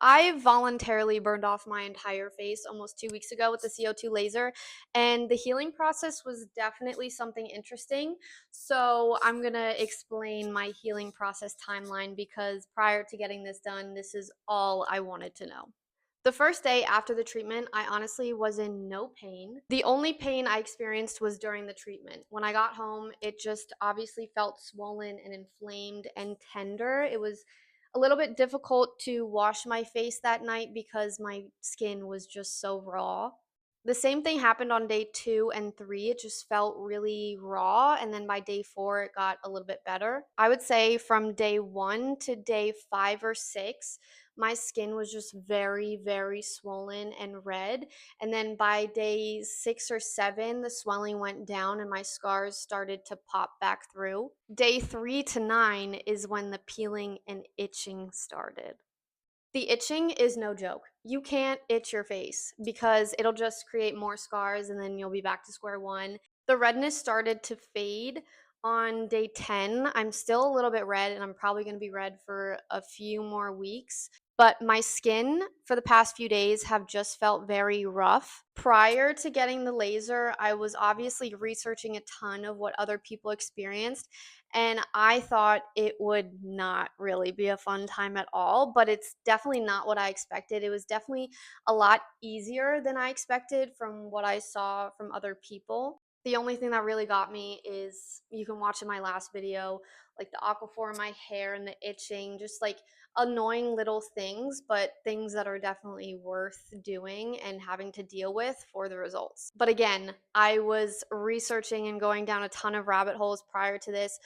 I voluntarily burned off my entire face almost 2 weeks ago with the CO2 laser, and the healing process was definitely something interesting. So, I'm gonna explain my healing process timeline because prior to getting this done, this is all I wanted to know. The first day after the treatment, I honestly was in no pain. The only pain I experienced was during the treatment. When I got home, it just obviously felt swollen and inflamed and tender. It was a little bit difficult to wash my face that night because my skin was just so raw. The same thing happened on day 2 and 3, it just felt really raw, and then by day 4, it got a little bit better. I would say from day 1 to day 5 or 6, my skin was just very, very swollen and red, and then by day 6 or 7, the swelling went down and my scars started to pop back through. Day 3 to 9 is when the peeling and itching started. The itching is no joke. You can't itch your face because it'll just create more scars and then you'll be back to square one. The redness started to fade on day 10. I'm still a little bit red and I'm probably going to be red for a few more weeks. But my skin for the past few days have just felt very rough. Prior to getting the laser, I was obviously researching a ton of what other people experienced, and I thought it would not really be a fun time at all, but it's definitely not what I expected. It was definitely a lot easier than I expected from what I saw from other people. The only thing that really got me is you can watch in my last video, like the aquaphor in my hair and the itching, just like annoying little things, but things that are definitely worth doing and having to deal with for the results. But again, I was researching and going down a ton of rabbit holes prior to this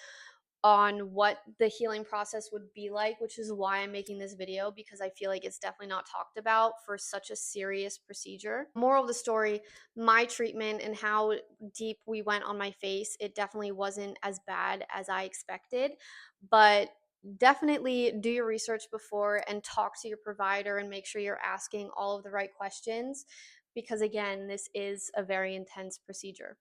on what the healing process would be like, which is why I'm making this video because I feel like it's definitely not talked about for such a serious procedure. Moral of the story, my treatment and how deep we went on my face, it definitely wasn't as bad as I expected, but definitely do your research before and talk to your provider and make sure you're asking all of the right questions because again, this is a very intense procedure.